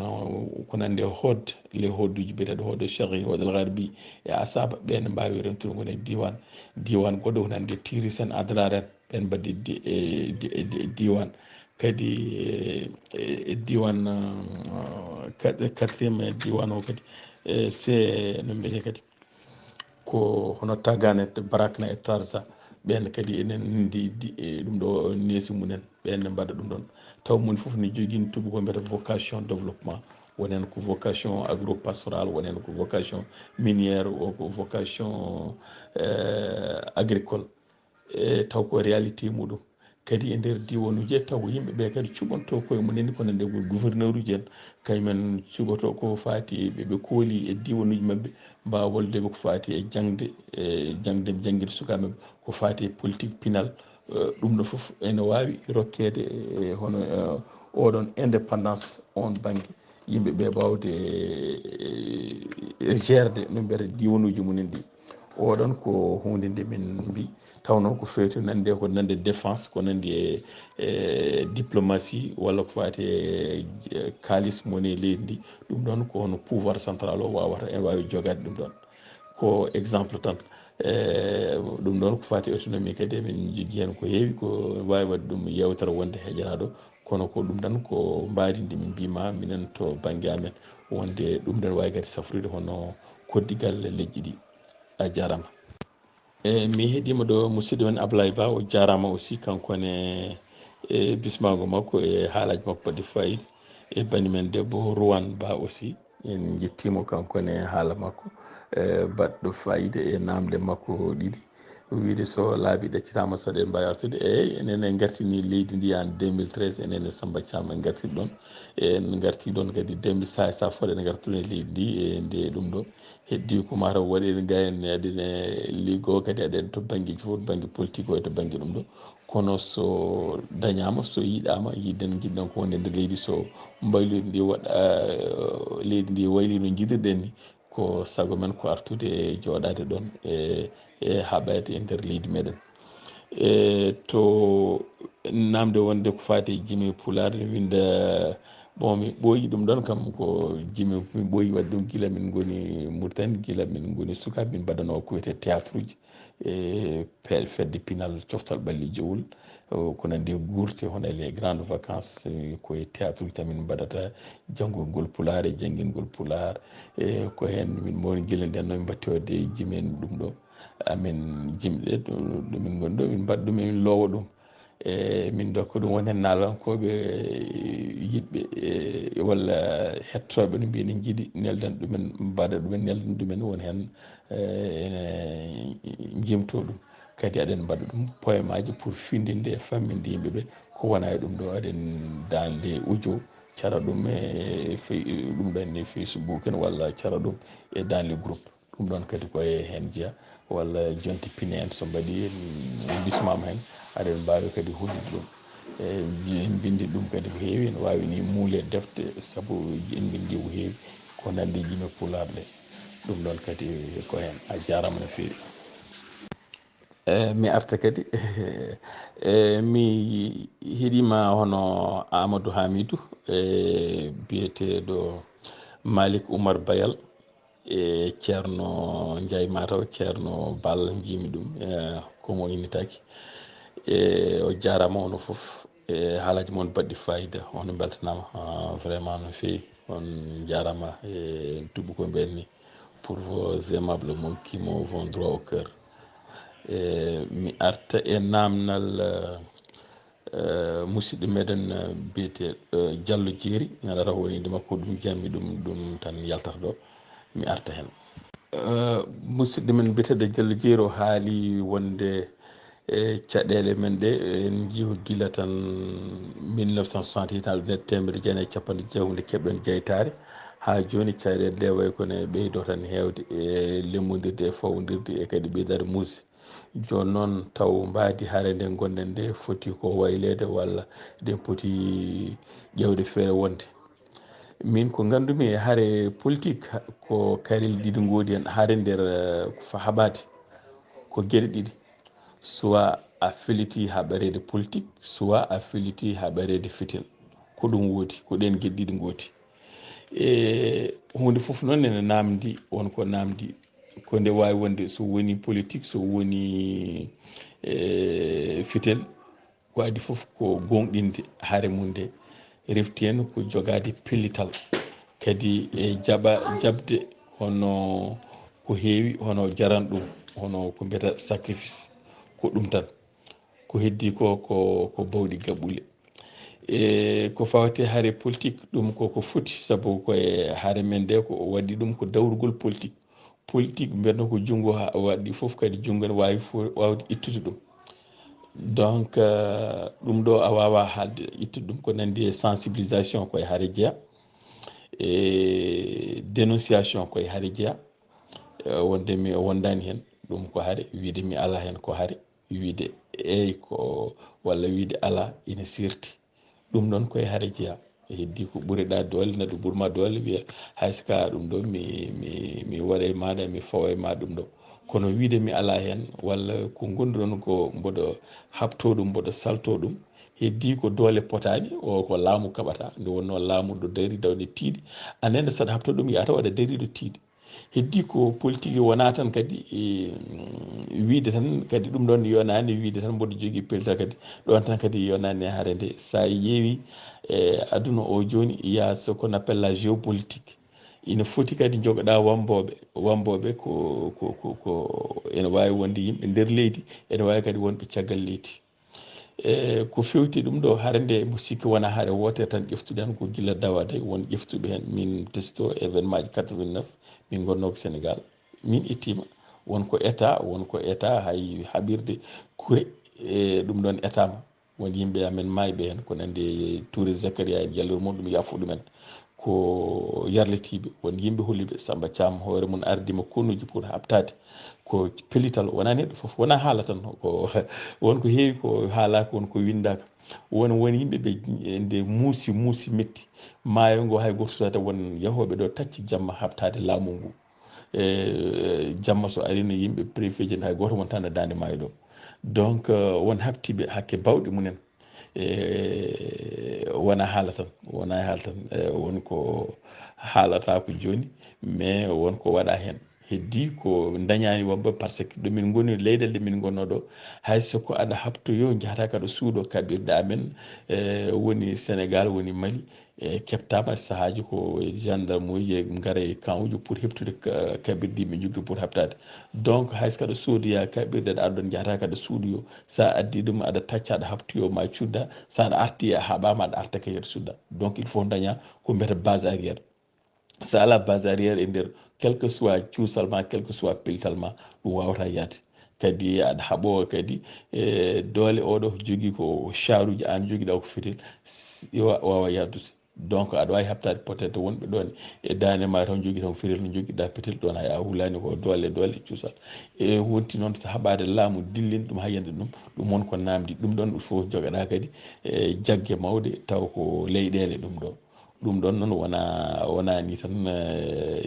ko nandi e Hod les hodduji mbiyeteɗo Hod Chahri Hod El Garbi e Asaba ɓen mbawi remtude woni e diwan goɗɗo ko nandi e Tiris en Adrar en ɓen mbadde diwan kadi diwan quatriéme diwan o kadi c'est no mbiyete kadi ko hono Taganet Barakna e Tarza ɓen kadi enen ndi ɗum ɗo neesi mumen ɓen mbaɗa ɗum ɗon taw moni foof ne jogui tubu ko mbiyata vocation développement wonen ko vocation agropastoral wonen ko vocation miniére o ko vocation agricole taw ko réalité muɗum kadi e nder diwanuji taw yimɓeɓe kadi cuɓanto koye mumen ko nande gouverneur uji en kañumen cuɓoto ko fati ɓeɓe kooli e diwanuji mabɓe mbawa walludeɓe ko fati e jangde jangguide sukaɓe mabɓe ko fati e politique pinal ɗum ɗo foof ene wawi rokkede hono oɗon indépendance on banggue yimɓeɓe wawde gerde no mbiyata diwanuji mumen ɗi oɗon ko hunde nde min mbi taw noon ko fewti nande ko nande défense ko nandi e diplomatie walla ko fati e kalis moni leydi ndi ɗum ɗon ko hono pouvoir central o wawata en wawi jogade ɗum ɗon ko exemple tan ɗum ɗon ko fati autonomie kadi emin jogui hen ko heewi ko wawi wadde ɗum yewtere wonde heeƴanaɗo kono ko ɗum tan ko mbaadi ndi min mbima minen to banggue amen wonde ɗum ɗon wawi kadi safrude hono koddigal leƴƴi ɗi a jarama mi heeɗima ɗo musidɗo men Ablaye Ba o jarama aussi kankone e bismago makko e haalaji makko baɗɗi fayida e banimen debbo Rowan Ba aussi en jettimo kankone haala makko baɗɗo fayida e namde makko ɗiɗi wiide so laabi ɗaccitama saɗen mbawi artude eyyi enen gartini leydi ndi en 2013 enen e Samba Thiam en garti ɗon en garti ɗon kadi 2000 sa foɗen gartude leydi ndi e nde ɗum ɗo heddi ko mataw waɗede ga en aɗene liggo kadi aɗen to banggueji fof to banggue politique o e to banggue ɗum ɗo kono so dañama so yiɗama yiden jiɗɗon ko wonde nder leydi so mbayludi ndi waɗa leydi ndi wayli no jiɗirɗen ni ko saago men ko artude e jooɗade ɗon e haɓede e nder leydi meɗen to namde wonde ko fati e jimi pulaar winda bon mi ɓooyi ɗum ɗon kam ko jimi mi ɓooyi wadde ɗum gila min goni Mauritanie gila min goni sukaɓe min mbaɗano ko wiyete théâtre uji e fedde pinal coftal ɓalli jowol ko nandi e guurte hono les grandes vacances koye théâtre uji tan min mbaɗata janggol pulaar e janguingol pulaar e ko hen min mawni gila nden noon min mbatti wadde jimi en ɗum ɗo amin jimɗe ɗomin goni ɗo min mbaɗa ɗum emin loowa ɗum e min dokka ɗum won hen naalankoɓe yiɗɓe walla hettoɓe no mbiyani jiiɗi neldan ɗumen mbaɗa ɗumen neldan ɗumen won hen ene jimto ɗum kadi aɗen mbaɗa ɗum poème aji pour findinde e famminde yimɓeɓe ko wona e ɗum ɗo aɗen dande audio cara ɗum e ɗum ɗon e Facebook en walla cara ɗum e dans les groupes ɗum ɗon kadi koye hen jeeya walla jonti pine en so mbaɗi bismama hen aɗen mbawi kadi hullude ɗum en bindi ɗum kadi ko heewi ne wawi ni muule defte saabu en bindi ko heewi ko nandi jimi pulaar ɗe ɗum ɗon kadi ko hen a jarama no feewi mi arta kadi mi heeɗima hono Amadou Hamidou biyeteɗo Malick Oumar Bayal e ceerno Ndiaye Mataw ceerno Ball jiimi ɗum komo innitaki o jarama ono foof e haalaji moon baɗɗi fayida on beltanama vraiment no fewi on jarama e tuɓɓu ko mbenni pour vos aimables mots qui me vont droit au cœur mi arta e namnal musidɗo meɗen biyete Diallo Jeeri naɗata wonide makko ɗum jammi ɗum tan yaltata ɗo mi arta hen musidɗo men biyeteɗo Diallo Jeeri o haali wonde e caɗele men ɗe en jii ko gila tan 1960 hitaɗo net temedde jeenayyi capanɗe jeegom nde keɓɗen jeytare ha joni caɗele ɗe way kone ɓeydo tan hewde e lemmodirde e fawodirde e kadi ɓeydade muusi joni noon taw mbadi haare nde gonɗen nde foti ko waylede walla ɗen poti ƴewde feere wonde min ko gandumi e haare politique ko karil ɗiɗi goodi hen haare nder ko haɓade ko gueɗe ɗiɗi soit a feliti haɓerede politique soit a feliti haɓerede fitel ko ɗum woodi ko ɗen gueɗe ɗiɗi gooti e hunde foof noon ene namdi wonko namdi ko nde wawi wonde so woni politique so woni fitel ko adi foof ko gonɗinde haare mum nde refti hen ko jogade pellital kadi e jabde hono ko heewi hono jaran ɗum hono ko mbiyata sacrifice ko ɗum tan ko heddi ko bawɗi gaɓɓule e ko fawte haare politique ɗum koko foti saabu koye haare men nde ko waɗi ɗum ko dawrugol politique mbiyatno ko junngo waɗi foof kadi junngo ne wawi wawde ittude ɗum donc ɗum ɗo a wawa haalde ittude ɗum ko nandi e sensibilisation koye haare jeeya e dénonciation koye haare jeeya wonde mi wondani hen ɗum ko haare wiide mi ala hen ko haare wiide eyi ko walla wiide ala ina sirti ɗum ɗon koye haare jeeya heddi ko ɓuriɗa doole neɗɗo ɓuurma doole wiya haysika ɗum ɗo mi waɗa e maɗa mi fawa e ma ɗum ɗo kono wiide mi ala hen walla ko gonduɗon ko mboɗo habto ɗum mboɗo salto ɗum heddi ko doole potani o ko laamu kaɓata nde wonno laamu ɗo dari dawde tiiɗi anenne saɗa habto ɗum yata waɗa dariɗo tiiɗi heddi ko politique wona tan kadi wiide tan kadi ɗum ɗon yonani wiide tan mboɗo jogui pellital kadi ɗon tan kadi yonani e haare nde sa ƴeewi e aduna o joni ya ce qu'on appelle la géopolitique ina foti kadi jogoɗa wamboɓe ko ene wawi wonde yimɓe nder leydi ene wawi kadi wonɓe caggal leydi ko fewti ɗum ɗo haare nde mo sikki wona haare wotere tan ƴeftuɗen ko gila dawade won ƴeftuɓe hen min testo événement ji 89 min gonno ko Sénégal min ittima wonko état hay haɓirde kuure e ɗum ɗon état ma won yimɓe amen mayɓe hen ko nandi Touré Zakaria en jalluɓe mum ɗum yafuɗu men ko yarlitiɓe won yimɓe holliɓe Samba Thiam hoore mum ardima konnuji pour habtade ko pellital wona neɗɗo foof wona haala tan ko wonko heewi ko haalaka wonko windaka won yimɓeɓe nde muusi metti maayo ngo hay goto sudata won yahoɓe ɗo tacci jamma habtade laamu ngu jamma so ari no yimɓe préfet ji hay goto wontano dande maayo ɗo donc won habtiɓe hakke bawɗe munen wona haala tan wonko haalata ko joni mais wonko waɗa hen heddi ko dañani wonɓe par ce que ɗomin goni leyɗele ɗe min gonno ɗo hay soko aɗa habtoyo jahata kaɗa suuɗo kaɓirɗe amen woni Sénégal woni Mali e keɓtama sahaji ko gendarme uji gara e camp uji pour heptude kaɓirɗe yimɓe jogui pour habtade donc hayso kaɗa soodoya kaɓirɗe ɗa ɗon jahata kaɗa suuɗoyo sa addi ɗum aɗa tacca aɗa habtoyo ma cudda saɗa arti a haɓama aɗa arta kay yeɗa sudda donc il faut daña ko mbiyata base arrière sa ala base arrière e nder quel que soit cuusal ma quel que soit pellital ma ɗum wawata yaade kadi aɗa haɓowo kadi doole oɗo jogui ko charuji an joguiɗa ko fitel wawa yaddude donc aɗa wawi habtade peut être wonɓe ɗon e dande ma tan jogui tan fitel no joguiɗa petel ɗon hay a hulani ko doole cuusal e wonti noon so haɓade laamu dillin ɗum ha yiyande ɗum wonko namdi ɗum ɗon il faut jogoɗa kadi e jaggue mawɗe taw ko leyɗele ɗum ɗon noon wona ni tan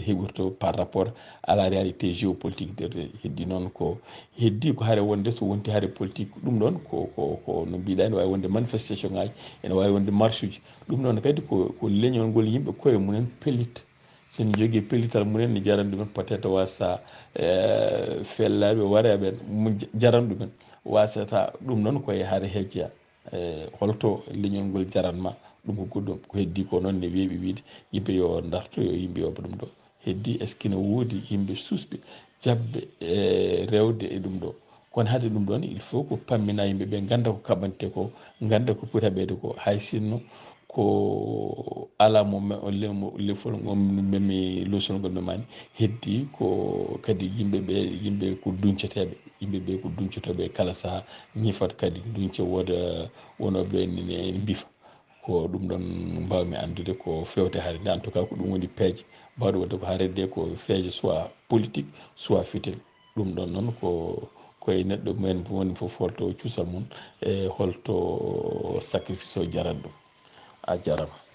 heɓirto par rapport à la réalité géopolitique nder heddi noon ko heddi ko haare wonde so wonti haare politique ɗum ɗon ko no mbiɗa ene wawi wonde manifestation ngaji ene wawi wonde marche uji ɗum ɗon kadi ko leñol ngol yimɓe koye mumen pellitta sen jogui pellital mumen ne jaran ɗumen peut être wasa fellaɓe wareɓe mo jaran ɗumen wasata ɗum noon koye haare hejjeya holto leñol ngol jaranma ɗum ko goɗɗum ko heddi ko noon ne weeɓi wiide yimɓe yo darto yo yimɓe yoba ɗum ɗo heddi est ce que ne woodi yimɓe susɓe jabɓe rewde e ɗum ɗo kono haade ɗum ɗon il faut ko pammina yimɓeɓe ganda ko kaɓante ko ganda ko poti heɓede ko hay sinno ko ala mo lefol memi losol ngol memani heddi ko kadi yimɓe ko dunceteɓe yimɓeɓe ko duncotoɓe kala saaha ñifat kadi dunce wooda wonoɓe ne mbifa ko ɗum ɗon mbawmi andude ko fewte haarede en tout cas ko ɗum woni peeje mbawɗe wadde ko haarede ko feeje soit politique soit fitel ɗum ɗon noon koye neɗɗo men woni fof holto cuusal mum e holto sacrifice o jaran ɗum a jarama